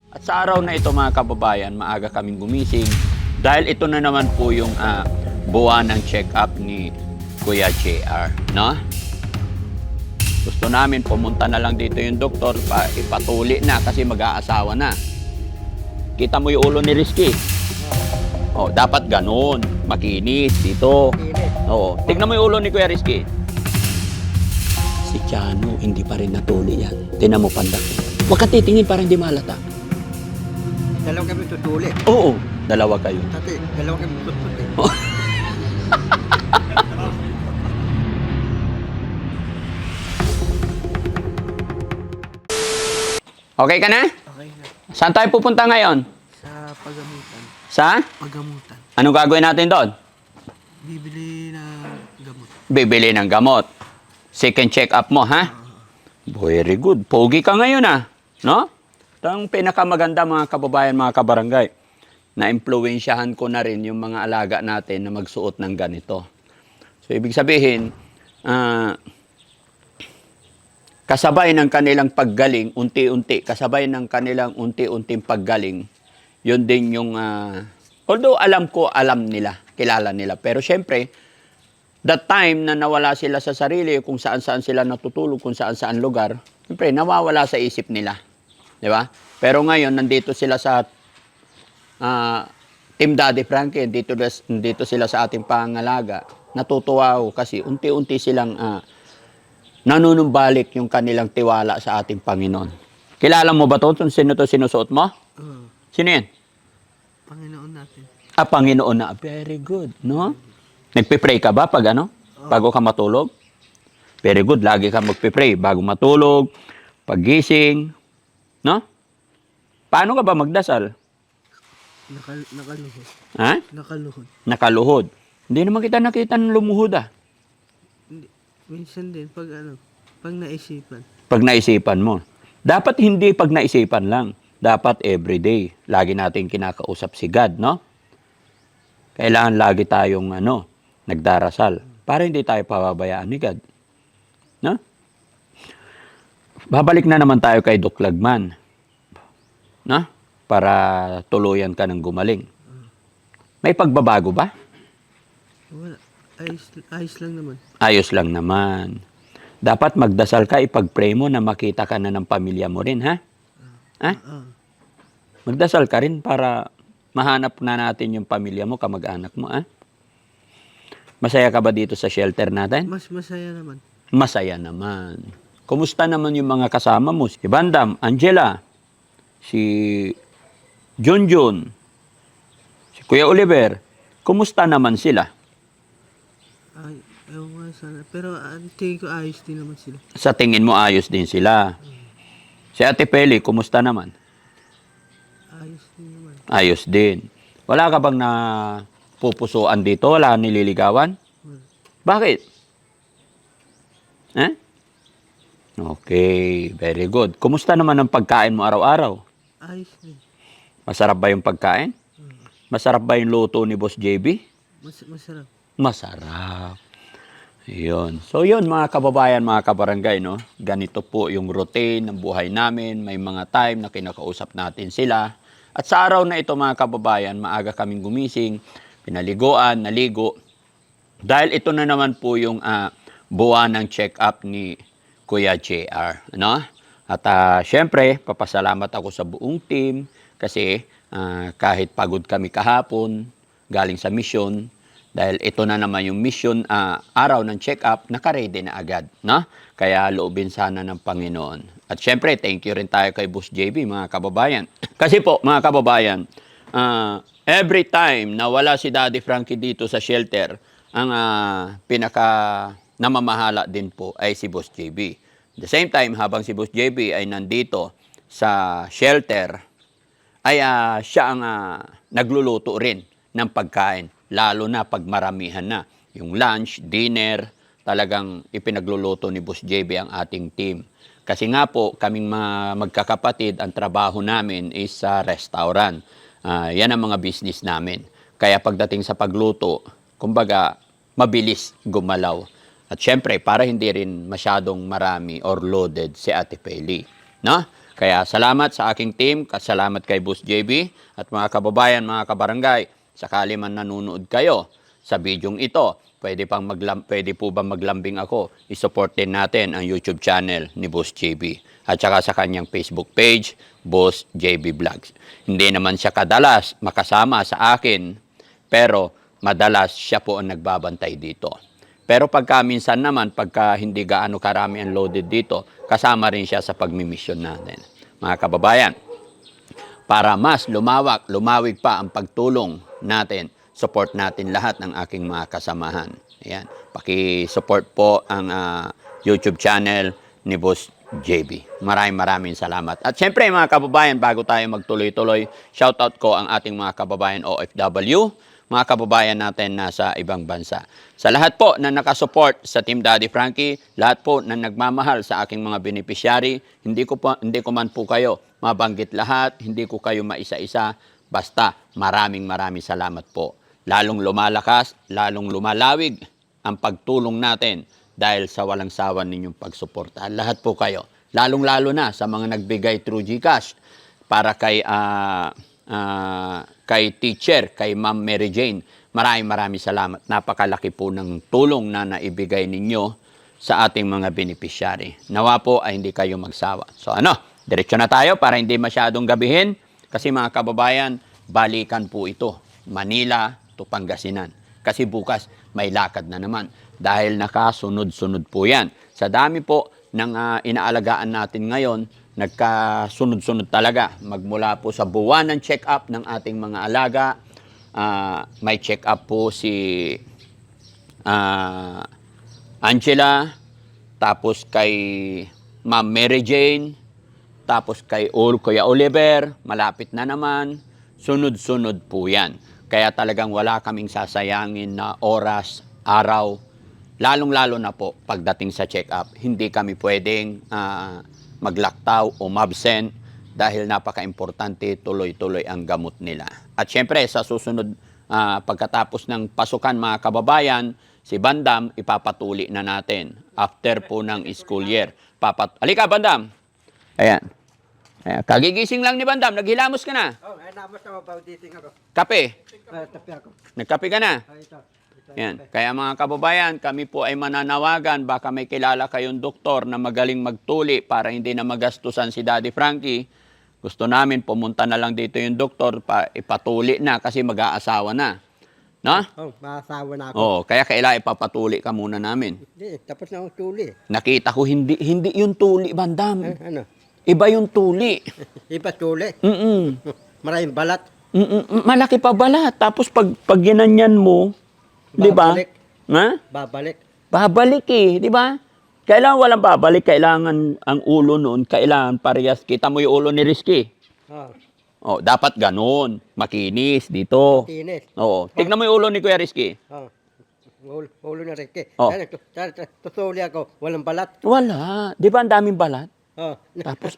At sa araw na ito mga kababayan, maaga kaming gumising dahil ito na naman po yung buwan ng check-up ni Kuya JR, no? Gusto namin pumunta na lang dito yung doktor ipatuli na kasi mag-aasawa na. Kita mo yung ulo ni Rizky? Oh, dapat ganun, makinis dito. Oo, tignan mo yung ulo ni Kuya Rizky. Si Chano, hindi pa rin natuli yan. Tingnan mo pandak. Huwag ka titingin para hindi malata. Dalawa kami tutuli. Oo, dalawa kayo. Kasi dalawa kami tutuli. Okay ka na? Okay na. Saan tayo pupunta ngayon? Sa pagamutan. Sa? Pagamutan. Anong gagawin natin doon? Bibili na gamot. Bibili ng gamot. Second check-up mo, ha? Very good. Pogi ka ngayon, no? Ito ang pinakamaganda, mga kababayan, mga kabarangay. Na-impluwensyahan ko na rin yung mga alaga natin na magsuot ng ganito. So, ibig sabihin, kasabay ng kanilang paggaling, unti-unti, kasabay ng kanilang unti-unting paggaling, yun din yung, although alam nila, kilala nila. Pero syempre, that time na nawala sila sa sarili, kung saan-saan sila natutulog, kung saan-saan lugar, syempre, nawawala sa isip nila. Di ba? Pero ngayon, nandito sila sa Team Daddy Frankie, dito sila sa ating pangalaga. Natutuwa ako kasi unti-unti silang nanunumbalik yung kanilang tiwala sa ating Panginoon. Kilala mo ba ito? Sino ito sinusuot mo? Sino yan? Panginoon natin. Panginoon na. Very good, no? Nagpe-pray ka ba pag bago ka matulog? Very good. Lagi ka magpe-pray bago matulog, paggising, no? Paano ka ba magdasal? Nakaluhod. Ha? Nakaluhod. Nakaluhod. Hindi naman kita nakita ng lumuhod, Hindi. Minsan din pag pag naisipan. Pag naisipan mo. Dapat hindi pag naisipan lang. Dapat everyday. Lagi natin kinakausap si God, no? Kailangan lagi tayong nagdarasal para hindi tayo pababayaan ni God. No? Babalik na naman tayo kay Doc Lagman. No? Para tuluyan ka ng gumaling. May pagbabago ba? Wala. Ayos lang naman. Ayos lang naman. Dapat magdasal ka, ipag-pray mo na makita ka na ng pamilya mo rin, ha? Ha? Magdasal ka rin para mahanap na natin yung pamilya mo, kamag-anak mo, ha? Masaya ka ba dito sa shelter natin? Mas masaya naman. Masaya naman. Kumusta naman yung mga kasama mo? Si Bandam, Angela, si Junjun, si Kuya Oliver. Kumusta naman sila? Ay, ewan ko sana. Pero tingin ko ayos din naman sila. Sa tingin mo, ayos din sila. Si Ate Peli, kumusta naman? Ayos din naman. Ayos din. Wala ka bang na pupusuan dito? Wala nililigawan? Wala. Bakit? Eh? Okay, very good. Kumusta naman ang pagkain mo araw-araw? Ayos din. Masarap ba yung pagkain? Masarap ba yung luto ni Boss JB? Masarap. Masarap. Yun. So yun mga kababayan, mga kabarangay, no? Ganito po yung routine ng buhay namin. May mga time na kinakausap natin sila. At sa araw na ito mga kababayan, maaga kaming gumising, pinaliguan, naligo. Dahil ito na naman po yung buwan ng check-up ni Kuya JR, no? At syempre, papasalamat ako sa buong team kasi kahit pagod kami kahapon, galing sa mission, dahil ito na naman yung mission, araw ng check-up, naka-ready na agad, no? Kaya loobin sana ng Panginoon. At syempre, thank you rin tayo kay Boss JB, mga kababayan. Kasi po, mga kababayan, every time na wala si Daddy Frankie dito sa shelter, ang pinaka namamahala din po ay si Boss JB. At the same time, habang si Boss JB ay nandito sa shelter, ay siya ang nagluluto rin ng pagkain. Lalo na pag maramihan na. Yung lunch, dinner, talagang ipinagluluto ni Boss JB ang ating team. Kasi nga po, kaming mga magkakapatid, ang trabaho namin is sa restaurant. Yan ang mga business namin. Kaya pagdating sa pagluto, kumbaga, mabilis gumalaw. At syempre, para hindi rin masyadong marami or loaded si Ate Peli. No? Kaya salamat sa aking team, salamat kay Boss JB at mga kababayan, mga kabarangay. Sakali man nanonood kayo sa bidyong ito, pwede po ba maglambing ako? I-support din natin ang YouTube channel ni Boss JB at saka sa kanyang Facebook page, Boss JB Vlogs. Hindi naman siya kadalas makasama sa akin, pero madalas siya po ang nagbabantay dito. Pero pagka minsan naman, pagka hindi gaano karami ang loaded dito, kasama rin siya sa pagmimisyon natin. Mga kababayan, para mas lumawig pa ang pagtulong natin, support natin lahat ng aking mga kasamahan. Ayan, paki-support po ang YouTube channel ni Boss JB. Maraming salamat. At syempre mga kababayan, bago tayo magtuloy-tuloy, shoutout ko ang ating mga kababayan OFW, mga kababayan natin nasa ibang bansa. Sa lahat po na nakasupport sa Team Daddy Frankie, lahat po na nagmamahal sa aking mga beneficiary, hindi ko man po kayo mabanggit lahat, hindi ko kayo maisa-isa, basta maraming salamat po. Lalong lumalakas, lalong lumalawig ang pagtulong natin dahil sa walang sawa ninyong pagsuporta. Lahat po kayo, lalong-lalo na sa mga nagbigay through GCash para kay teacher, kay Ma'am Mary Jane. Maraming salamat. Napakalaki po ng tulong na naibigay ninyo sa ating mga beneficiary. Nawa po ay hindi kayo magsawa. So diretso na tayo para hindi masyadong gabihin. Kasi mga kababayan, balikan po ito. Manila to Pangasinan. Kasi bukas may lakad na naman. Dahil nakasunod-sunod po yan. Sa dami po ng inaalagaan natin ngayon, nagkasunod-sunod talaga. Magmula po sa buwan ng check-up ng ating mga alaga. May check-up po si Angela, tapos kay Ma'am Mary Jane, tapos kay Kuya Oliver, malapit na naman. Sunod-sunod po yan. Kaya talagang wala kaming sasayangin na oras, araw, lalong-lalo na po pagdating sa check-up. Hindi kami pwedeng maglaktaw o mabsent dahil napaka-importante tuloy-tuloy ang gamot nila. At syempre sa susunod pagkatapos ng pasukan mga kababayan, si Bandam ipapatuli na natin after po ng school year. Halika Bandam! Ayan. Kagigising lang ni Bandam, naghilamos ka na. Oh, ay nabas na mabauditing ako. Kape? Tapi ako. Nagkape ka na? Ay, ito. Yan. Kaya mga kababayan, kami po ay mananawagan, baka may kilala kayong doktor na magaling magtuli para hindi na magastusan si Daddy Frankie. Gusto namin pumunta na lang dito yung doktor, ipatuli na kasi mag-aasawa na. No? Oh, maasawa na ako. Oo, kaya kailangan ipapatuli ka muna namin. Hindi, tapos na akong tuli. Nakita ko hindi yung tuli, Bandam. Ano? Iba yung tuli. Iba tuli. Maraming balat. Malaki pa balat. Tapos pag ginanyan mo, di ba? Babalik. Ha? Babalik. Babalik di ba? Kailangan walang babalik, kailangan ang ulo noon, kailangan parehas. Kita mo yung ulo ni Rizky. Oh, Dapat ganoon, makinis dito. tinis. Tignan mo yung ulo ni Kuya Rizky. Oh. Ulo na rin. Oh. Tutuli ako. Walang balat. Wala. Di ba ang daming balat? Oh. Tapos?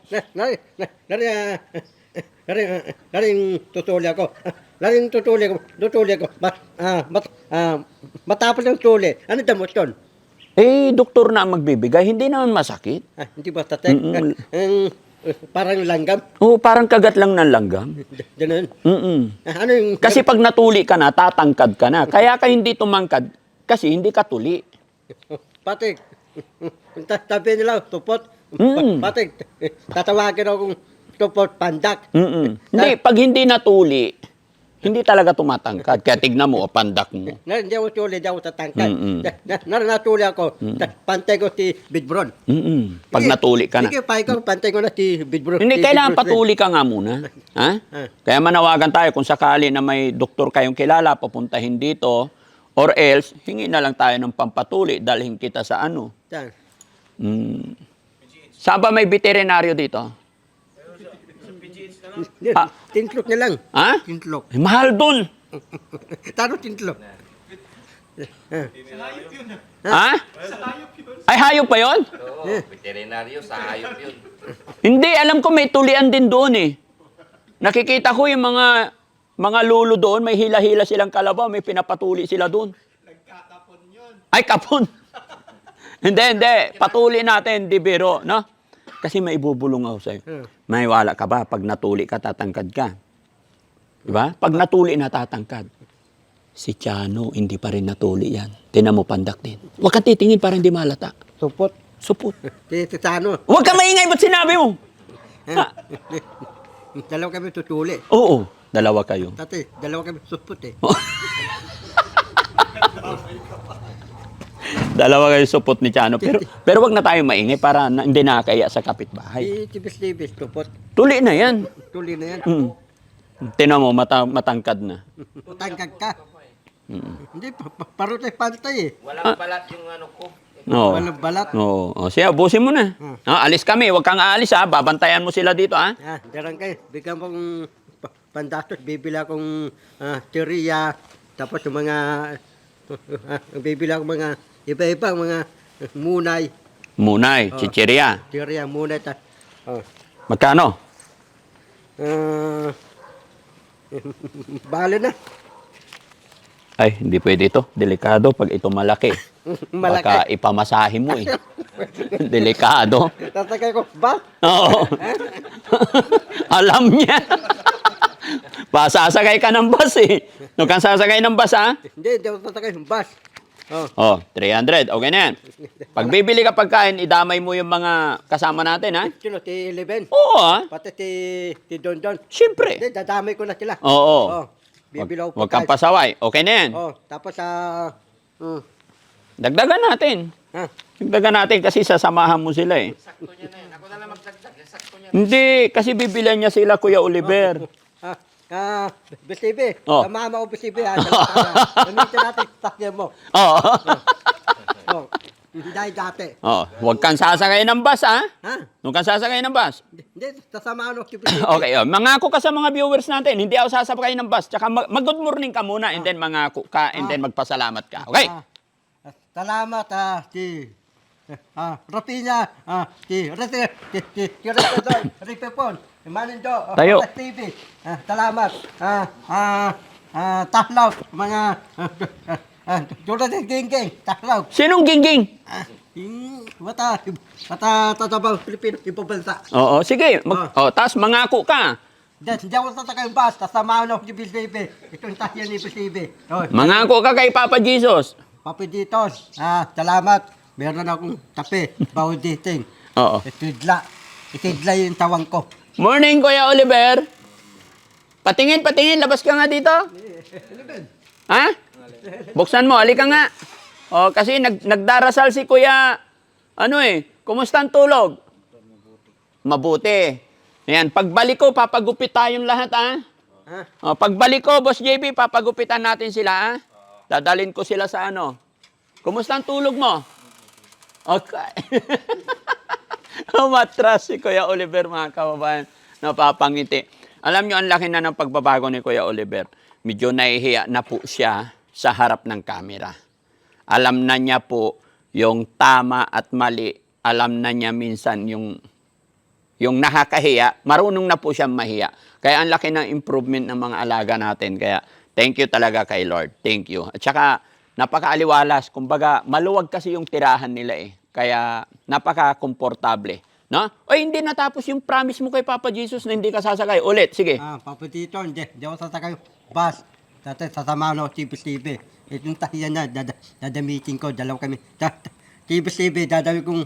Naring tutuli ako. Matapos ng tuli. Ano damot yun? Doktor na ang magbibigay. Hindi naman masakit. Hindi ba tatek? Parang langgam. Parang kagat lang ng langgam. Ganun. Ano yung... Kasi pag natuli ka na, tatangkad ka na. Kaya ka hindi tumangkad kasi hindi ka tuli. Pati, tabi nila, tupot. Pati, tatawagin akong tupot, pandak. Hindi, pag hindi natuli, hindi talaga tumatangkad. Kaya tignan mo, pandak mo. Hindi ako tuli, hindi ako tatangkad. Natuli ako, pantay ko si Bidbron. Pag natuli ka na. Sige, pantay ko na si Bidbron. Hindi, kailangan patuli ka nga muna. Ha? Kaya manawagan tayo kung sakali na may doktor kayong kilala, papuntahin dito, or else, hingi na lang tayo ng pampatuli, dalhin kita sa ano. Saan ba may veterinaryo dito? Tintlok na lang. Ha? Tintlok. Mahal dun. Taro tintlok. Ha? Ay, hayop pa yun? Oo, veterinaryo sa hayop yun. Hindi, alam ko may tulian din doon eh. Nakikita ko yung mga lulo doon, may hila-hila silang kalabaw, may pinapatuli sila doon. Nagkakapon yun. Ay, kapon. Hindi. Patuli natin, di biro, no? Kasi may ibubulong ako sa'yo. Hmm. May wala ka ba? Pag natuli ka, tatangkad ka. Diba? Pag natuli, natatangkad. Si Chano, hindi pa rin natuli yan. Tinan mo, pandak din. Huwag kang titingin para hindi malata. Supot. Supot. Titano. Huwag kang maingay, ba't sinabi mo? Ha? Dalawa kami tutuli. Oo, dalawa kayo. Tatay, dalawa kami supot eh. Dalawa kayo supot ni Chano. Pero wag na tayo maingay para hindi nakakaya sa kapitbahay. Si Tibis-Tibis, supot. Tuli na yan. Tuli na yan. Mm. Tinan mo, matangkad na. Tangkag ka. Hindi, parutay pantay eh. Walang balat yung ano ko. Oo. Walang balat. Oo. O, siya, busin mo na. Alis kami. Huwag kang aalis, ha. Babantayan mo sila dito, ha. Darang kayo, bigyan mong pandatos, bibili akong tiriya, tapos yung mga, bibili akong mga iba-ibang mga munay, Munay, chichirya. tiriya, munay, Magkano? bale na. Ay, hindi pwede ito. Delikado pag ito malaki. Baka Malaki. ipamasahe mo, eh. Delikado. Tatagay ko, ba? Oo. Alam niya. Pasasakay ka ng bus, eh. Huwag kang sasakay ng bus, ha? Hindi ako tatagay yung bus. Oh, 300. Okay na yan. Pag bibili ka pagkain, idamay mo yung mga kasama natin, ha? Sino, ti 11? Oo, ha? Pati ti Don Don. Siyempre. Hindi, dadamay ko na sila. Oo. Bibili ako Huwag kang pagkain. pasaway. Okay na yan. Tapos Dagdagan natin. Dagdagan natin kasi sasamahan mo sila, eh. Sakto niya na yan. Ako na lang magdagdag. Sakto niya. Hindi, kasi bibilan niya sila, Kuya Oliver. Bisibi. Oh. Mama ko Bisibi. Gamitin natin sakyan mo. Oo. Dahil dati. Oh, huwag kang sasakay ng bus, ha? Ha? Huwag kang sasakay ng bus. Hindi, sasama ano si Bisibi. Okay, mangako ka sa mga viewers natin. Hindi ako sasakay ng bus. Tsaka mag-good morning ka muna and then mangako ka and then magpasalamat ka. Okay? Salamat Rapina, Ripepon, Manindo, Tayo. TV. Salamat. Tahlaw, mga tulad ng gingging, tahlaw. Sinong gingging? Mata tatabang Pilipino, ipabalta. Oo, sige. Tapos mangako ka. Hindi ako tatakay yung bus, tasamahan ako si Bisibi. Itong tasyan ni Bisibi. Mangako ka kay Papa Jesus. Papiditos, salamat. Meron akong tape, bawal dating. Oo. Itidla yung tawang ko. Morning, Kuya Oliver. Patingin. Labas ka nga dito. Ha? Buksan mo. Halika nga. O, kasi nagdarasal si Kuya, kumusta ang tulog? Mabuti. Ayan, pagbalik ko, papagupit tayong lahat, ha? O, pagbalik ko, Boss JB, papagupitan natin sila, ha? Dadalhin ko sila sa Kumusta ang tulog mo? Okay. Umatras si Kuya Oliver, mga kababayan. Napapangiti. Alam nyo, ang laki na ng pagbabago ni Kuya Oliver. Medyo nahihiya na po siya sa harap ng kamera. Alam na niya po yung tama at mali. Alam na niya minsan yung nakakahiya. Marunong na po siyang mahiya. Kaya ang laki ng improvement ng mga alaga natin. Kaya thank you talaga kay Lord. Thank you. At saka, napakaaliwalas. Kumbaga, maluwag kasi yung tirahan nila, eh. Kaya, napaka-komportable. No? O hindi natapos yung promise mo kay Papa Jesus na hindi ka sasakay. Ulit, sige. Papadito, hindi ako tatakay bus. Dati sasamahan ako si Bisibi. Itong tahiyan na, dadamitin ko, dalaw kami. Si Bisibi, dadawin kong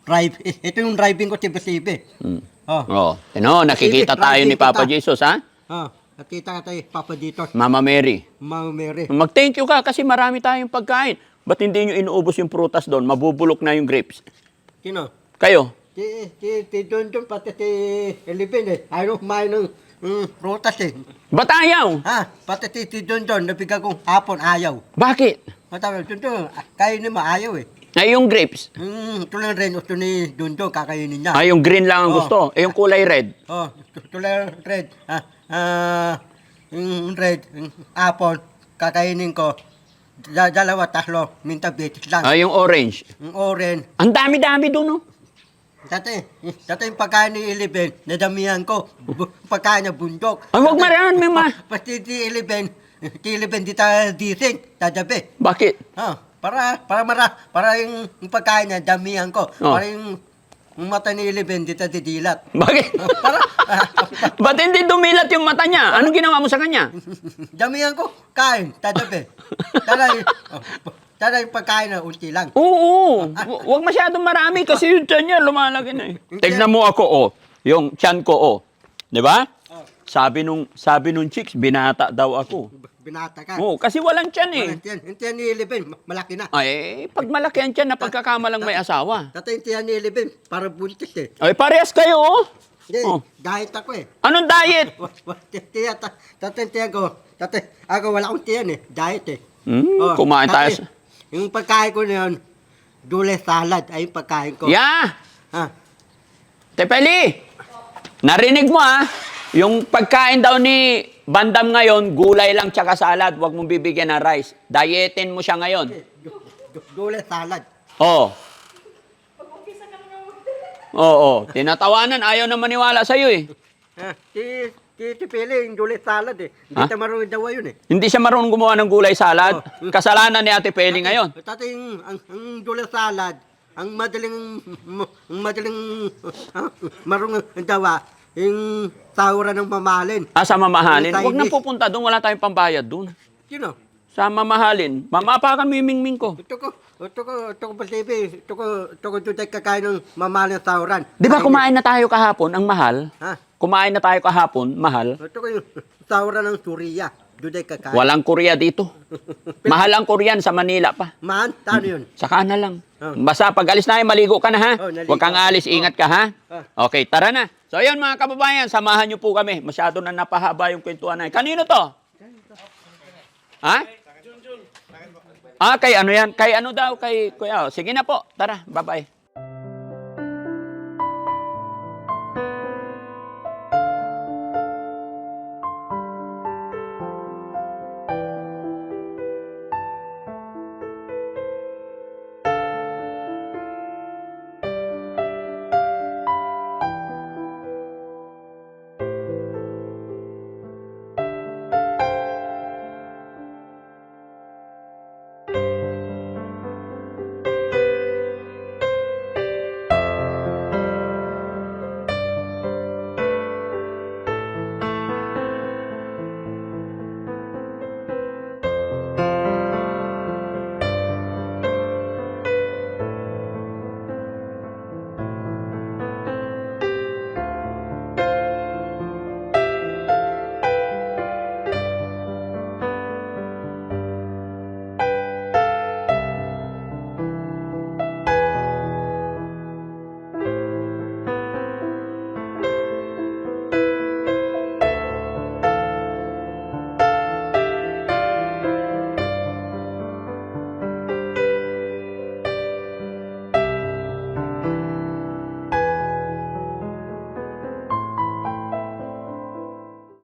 drive. Ito yung driving ko si Bisibi. Nakikita tayo ni Papa Jesus, ha? Nakita tayo, Papa dito. Mama Mary. Mama Mary. Mag-thank you ka kasi marami tayong pagkain. Ba't hindi nyo inuubos yung prutas doon? Mabubulok na yung grapes. Sino? Kayo? Si Don Don, pati si Elibin eh. Ayaw kumain ng prutas eh. Ba't ayaw? Pati si Don Don, nabigyan kong hapon, ayaw. Bakit? Matawag, Don Don, kainin mo, ayaw eh. Ay, yung grapes. Ito lang rin, gusto ni Don Don, kakainin niya. Ay, yung green lang ang gusto. Eh, yung kulay red. Ito lang red. Yung red, yung hapon, kakainin ko. Dalawa, tatlo, minta betis lang. Ay, yung orange. Yung orange. Ang dami-dami doon, no? Dati yung pagkain ni Eleven, nadamihan ko. Pagkain na bundok. Ay, huwag marami, ma. Pati si Eleven di tayo dising, tadabi. Bakit? Para yung pagkain na damihan ko. Oh. Para yung yung mata ni Eleven, di tayo didilat. Bakit? Ba't hindi dumilat yung mata niya? Anong ginawa mo sa kanya? Damihan ko, kain, tatabi. Tada yung pagkain na unti lang. Oo, huwag masyadong marami kasi yung tiyan niya lumalaki na eh. Tignan mo ako, oh. Yung tiyan ko, oh. Di ba? Oh. Sabi nung chicks, binata daw ako. Binata ka. Oo, kasi walang tiyan eh. Yung tiyan ni Eleven, malaki na. Ay, pag malaki ang tiyan na pagkakamalang may asawa. Tatay yung tiyan ni Eleven, para buntis eh. Ay, parehas kayo, oh. Hindi, Oh. diet ako eh. Anong diet? Tatay yung tiyan ko, tatay, ako wala akong tiyan eh, diet eh. Hmm, kumain tayo. tatay, yung pagkain ko na yun, dule salad, ay yung pagkain ko. Yeah! Ha? Tepeli, narinig mo ah, yung pagkain daw ni Bandam ngayon, gulay lang tsaka salad, huwag mong bibigyan ng rice. Dietin mo siya ngayon. Dule salad. Oo. Oo, tinatawanan, ayaw na maniwala sa'yo eh. Ha? Si Pili, yung dule salad eh. Hindi Ha? tayo marunong dawa yun eh. Hindi siya marunong gumawa ng gulay salad. Oh. Kasalanan ni Ate Peli ngayon. Tatay, ang dule salad, ang madaling marunong dawa, yung sahura ng mamahalin. Ah, sa mamahalin. Yung Huwag na Chinese. pupunta doon, wala tayong pambayad doon. Sino? Sa mamahalin. Mamapakan mo yung mingming ko. Ito ko pasibi, ito ko tutay kakain ng mamahalin ng sahuran. Di ba kumain na tayo kahapon, ang mahal? Ha? Kumain na tayo kahapon, mahal. Ito ko yung sahuran ng Suriya. Tutay kakain. Walang Korea dito. Mahal ang Korean sa Manila pa. Man, tano yun? Saka na lang. Oh. Basta pag alis na maligo ka na ha. Oh, naligo Huwag kang ako. alis, ingat ka ha. Oh. Okay, tara na. So yun mga kababayan, samahan niyo po kami. Masyado na napahaba yung kwentuhan na. Kanino to? Ha? Ah, kay ano yan? Kay ano daw? Kay Kuya. Sige na po. Tara, bye-bye.